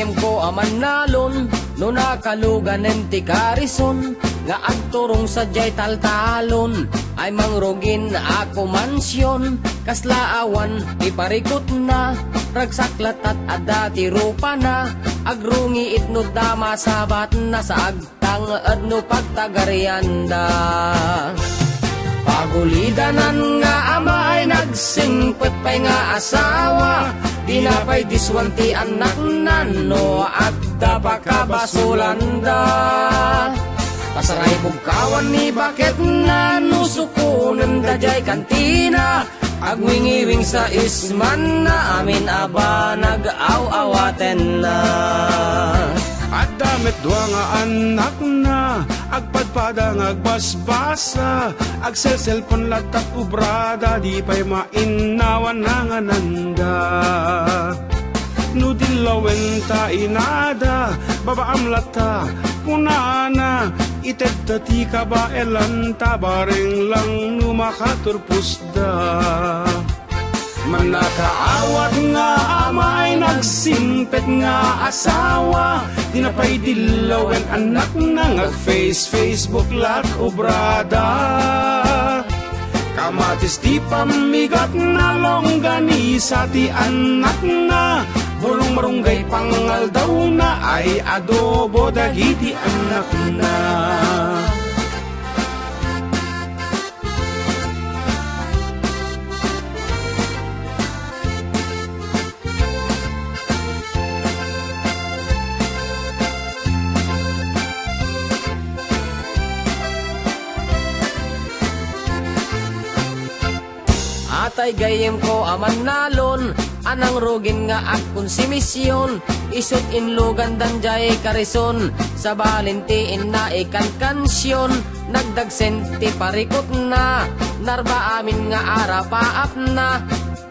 gayem ko aman nalon, no nakalugan enti karison, nga agturong sa jay taltalon, ay mangrugin ako mansyon, kaslaawan iparikot na, ragsaklat at adati rupa na, agrungi itno dama sabat na sa agtang adno pagtagarianda. Pagulidanan nga ama ay nagsingpet pa'y nga asawa, di na pa'y diswanti anak nano at dapakabasulanda. Pasaray bugkawan ni bakit na nusukunan da jay kantina, agwingiwing sa isman na amin aba nag-aw-awaten na. At damit dua nga anak na, agpadpada nga agbasbasa, agselselpon latak ubrada, di pa'y mainawan nga nanda. Nudilawen ta inada, babaam lata, kunana, ited dati ka ba elanta, bareng lang numakaturpusda. Manakaawat nga ama ay nagsimpet nga asawa, di na pa'y dilawen anak na nga Facebook lat obrada. Kamatis di pamigat na longganisa ti anak na, bulong marunggay pangal daw na, ay adobo dagiti anak na. Atay gayem ko aman nalon, anang rugin nga akon si misyon, isut inlugan danjay karison, sa balintiin na ikan kansyon, nagdagsenti parikot na, narba amin nga arapaap na,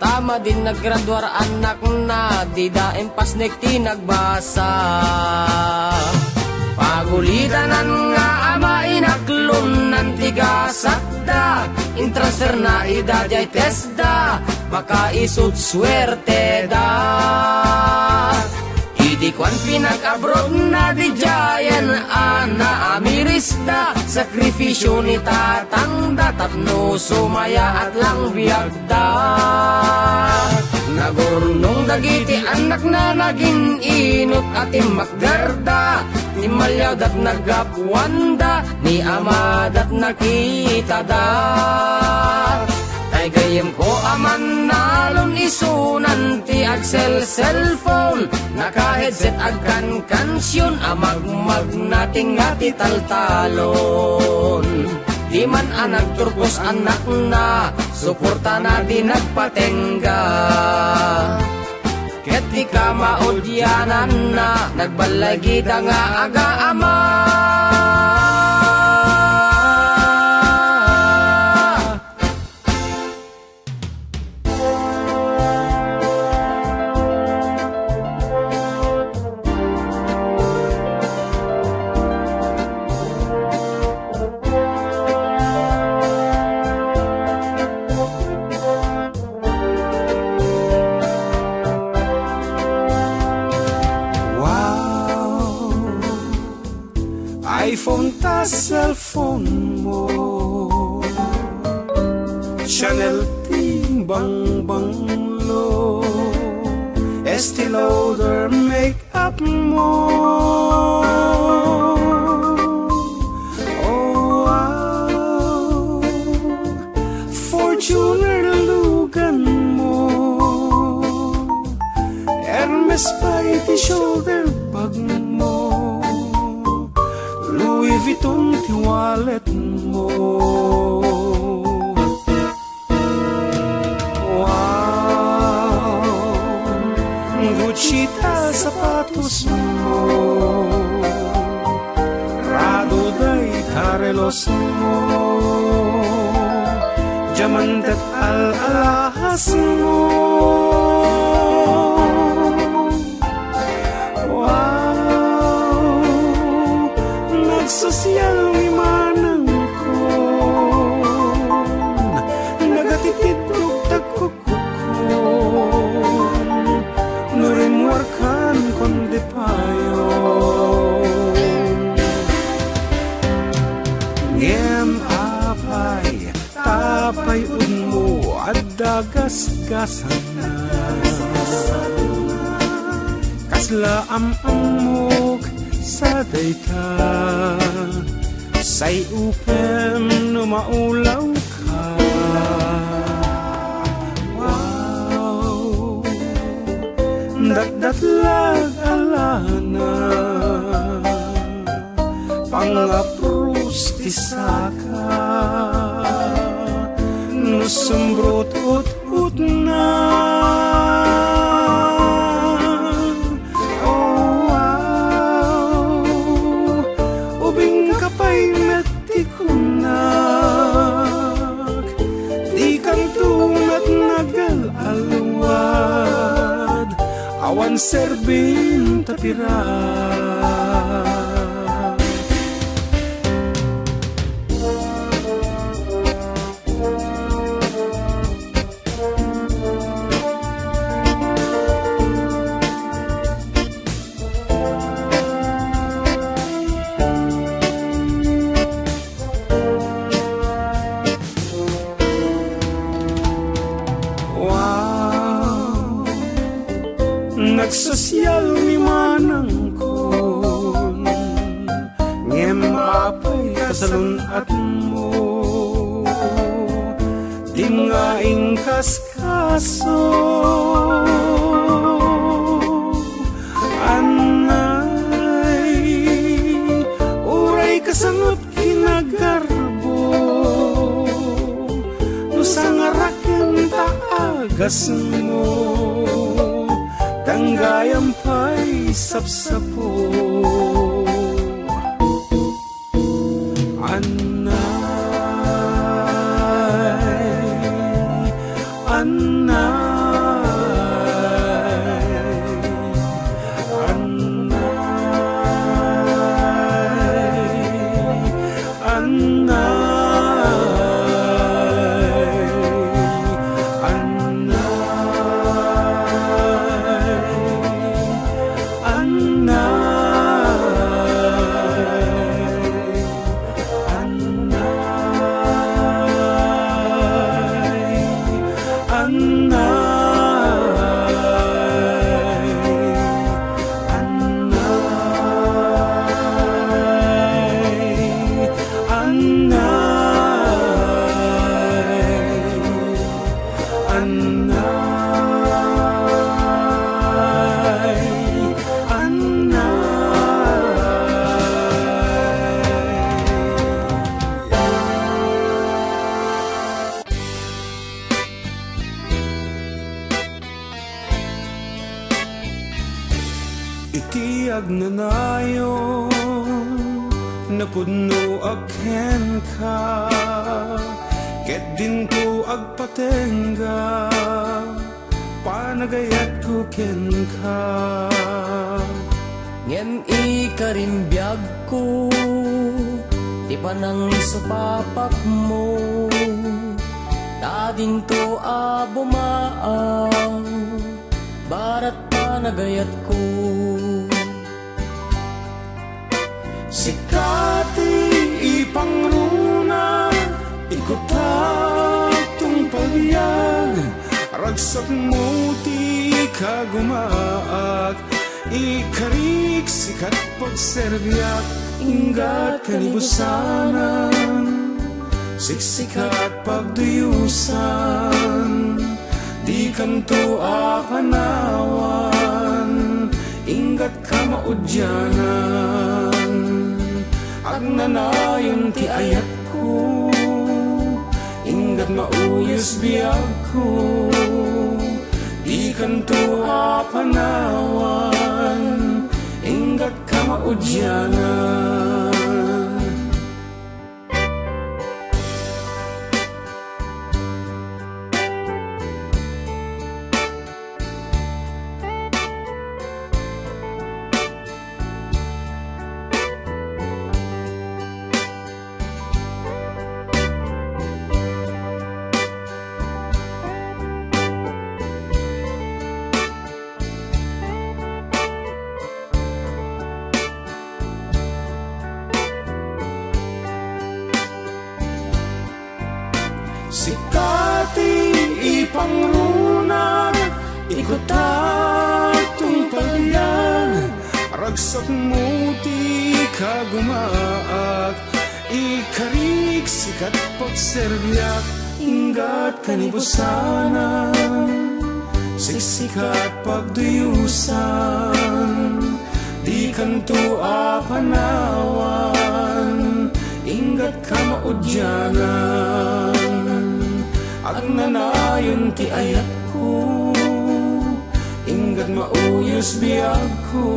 tama din naggraduar anak na, di daim pasnek ti nagbasa. Pagulidanan nga ama inaklon ng tigasakda, intransfer na idadjay tesda, baka isut swerte da. Idikwan pinag-abroad na di jayan ana amiris da, sakripisyo ni tatangda, tapno sumaya at lang biyagda. Nagurnong dagiti anak na naging inot at imakgarda, ni malyaw dat nagapwanda, ni ama dat nakita da. Tay gayem ko aman nalon isunan ti agsel cellphone, naka-headset agkan kansyon, amagmag nating ngati taltalon. Di man anak turpos anak na, suporta na di nagpatengga. Ket di ka maudyanan na, nagbalagi da nga aga-ama. iPhone ta cellphone mo, Chanel timbang banglo, Estee Lauder make-up mo. Oh wow, Fortuner lugan mo, Hermes pa iti shoulder bag mo, Louis Vuitton ti wallet mo. Wow, Gucci ta sapatos mo, Prado day tarelos mo, Diamantet al-alahas mo. Sosyal ni manang ko, nagatitidlog tagkukukon, nurimwarkan kon depa. kasgasan na kasla amok sa dayta say upem no maulaw ka. Wow, dagdatlag alana pangaprus ti saka no sumbrot ut na. Oh wow, ubing kapay natikunak di kang tunat nagalalwad awan serbin tapiran. Nagsosyal ni manang kon ngem apay kasalun at mo di nga ingkaskaso anay uray kasangot kinagarbo no sangaraken taagas mo tanggayam pa'y sapsapo. Anay, anay, anay, anay. Itiag na nayon napudno aken ka ket din ko agpatenga panagayat ko ken ka ngem ikarimbiyag ko ti panang supapak mo tading to bumaaw barat panagayat ko sikati ipangruna ikutatong pagyag ragsak mo ti kagumaak ikarik sikat pagserbiak inggat kanibusanan siksikat pagduyusan di kanto panawan inggat ka maudyanan agnanayon ti ayat ko inggat mauyos biyag ko di kanto panawan inggat ka maudyanan. Sikati ipangruna ko tatong pagyan, ragsak mo di ka gumaak, ikarig sikat pagserbiak, ingat kanibusanan, siksikat pagduyusan, di kanto apanawan, ingat ka maudyanan, agnanayon ti ayat ko, ingat mauyos biyag ko,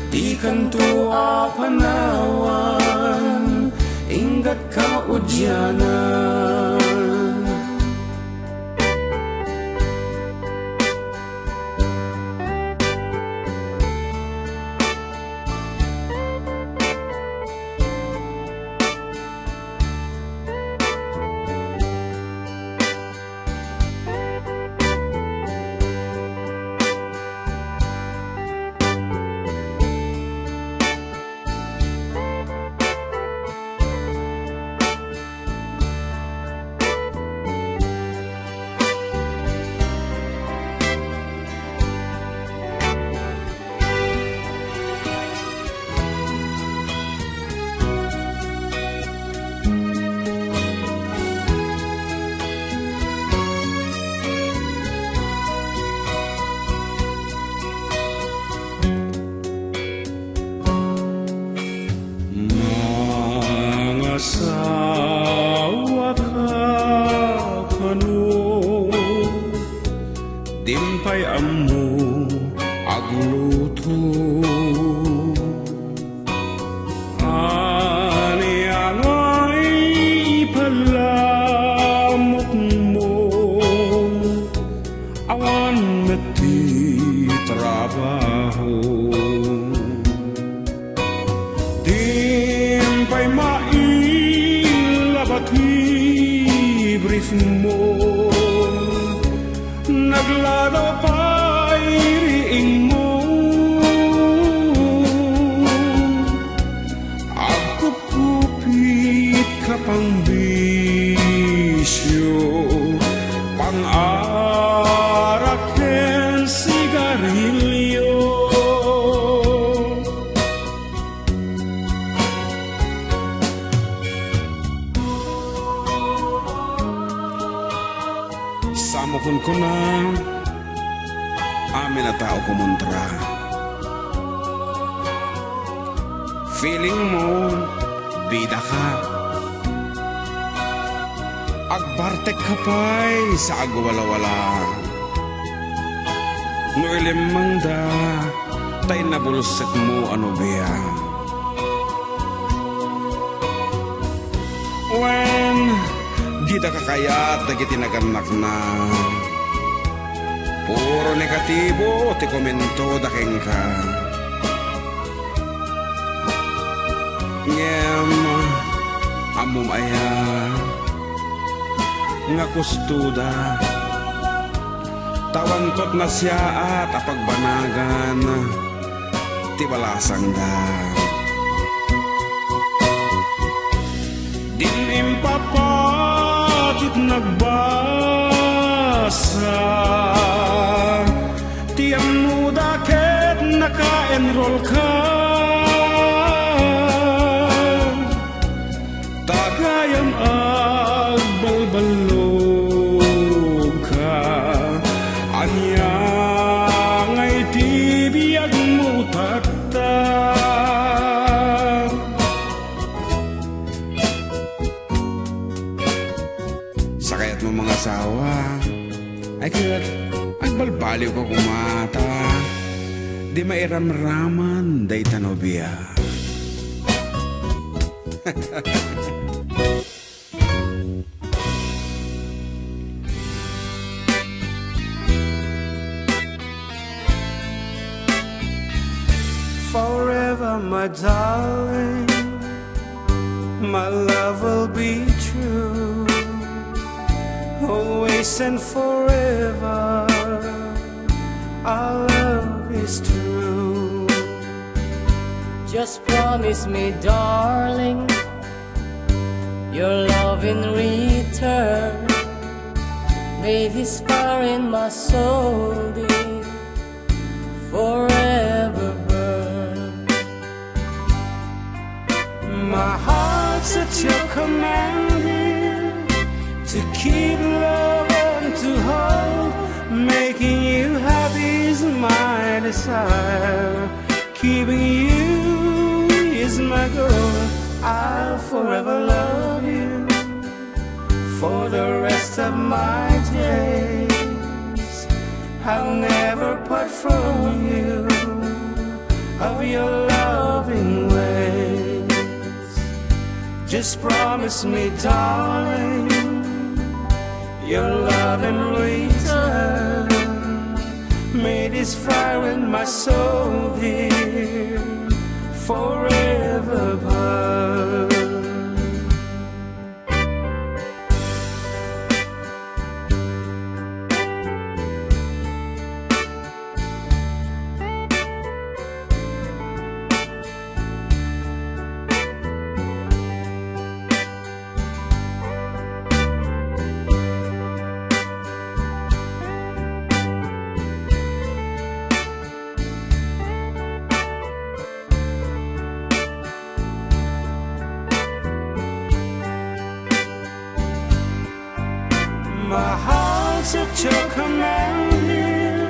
di kanto apanawan, ingat ka maudyanan. Asawa ka kano, dimpay ammo agluto, ani angay palamok mo, awan meti trabaho, dimpay brief mo, naglaro pa iriing mo, agkupkupit ka pang bisyo, pang-araken sigarilyo. Samukon ko na amin na tao kumontra. Feeling mo bida ka, agbartek ka pa'y sa agwala-wala. No ilimang da tay nabulsak mo ano biya. When di da kakayat na gitinaganak na, puro negatibo ti komento daking ka. Ngem amom aya nga kustuda, tawan kot na siya at apagbanagan ti balasang da. Dinim papatit nagbasa, tiyang muda ket naka-enroll ka, tagayang agbalbalog ka, anya ngay tibiyag mo tatta. Sakayat mo mga asawa, ay kaya't agbalbaliw ka kumata, di mairamraman day tanobya. Forever, my darling, my love will be true, always and forever. Our love is true. Just promise me, darling, your love in return. May this fire in my soul, dear, forever burn. My heart's at your command, dear, to keep, love, and to hold. Making you happy is my desire. Keeping you is my goal. I'll forever love you for the rest of my days. I'll never part from you of your loving ways. Just promise me, darling, your love in return. May this fire in my soul, dear, forever burn. My heart's at your command, dear,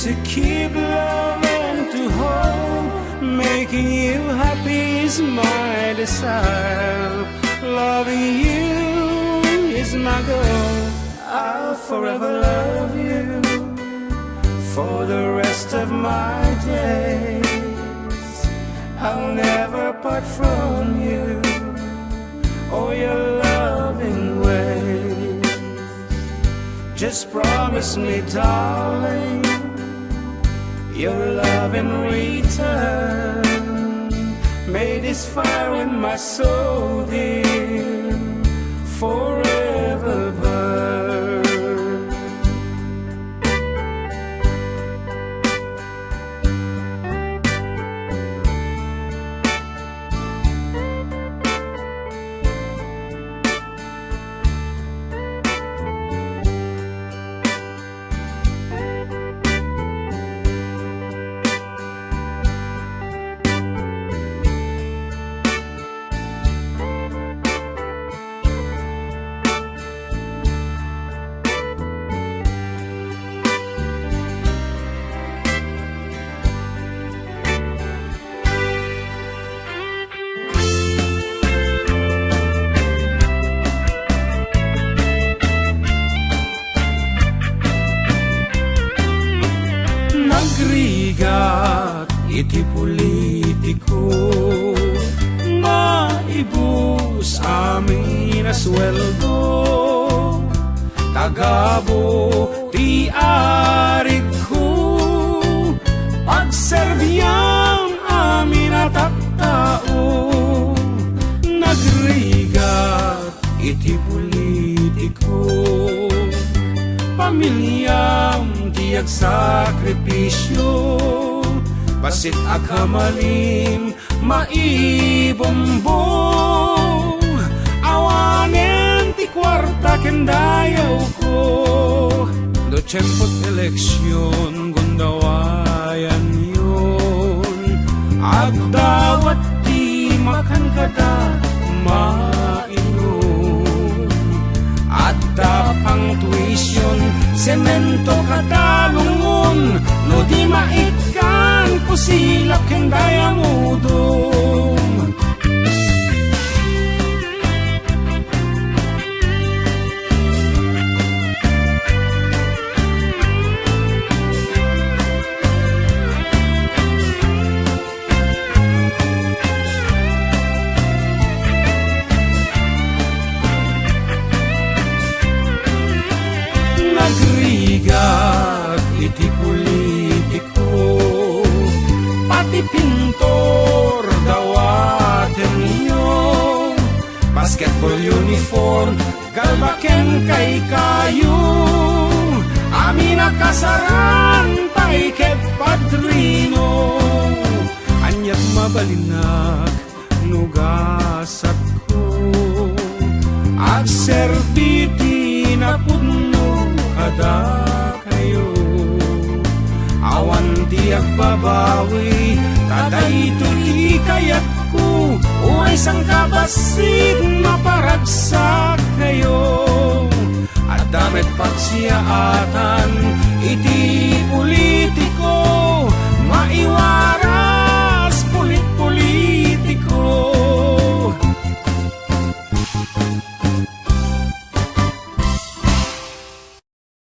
to keep, love, and to hold. Making you happy is my desire. Loving you is my goal. I'll forever love you for the rest of my days. I'll never part from you or your loving ways. Just promise me, darling, your love in return. May this fire in my soul, dear, forever burn. Nagrigat iti politiko, maibus amin na sweldo. Tagabo ti arik ko, pagserbiyang amin na tattao. Nagrigat iti politiko, pamilyang tiyak sakripisyo. Basit akamalim maibombong, awanen ti kwarta kendayaw ko. Do tiyempot eleksyon gundawayan yun, agdawat ti makan kada mainom. At tapang tuition, semento katalungon, no di maikan pusilap keng daya mudong. Nagrigat iti politiko, pati pintor dawaten niyo. Basketball uniform galbaken kay kayo, amin nakasaran pay ket padrino. Anyat mabalinag nugasat ko, at serbiti na puno. kada kayo. Awan ti agbabawi, taday ti kayat ko, uay sang kabasit maparagsak kayo. At damit pagsiyaatan, iti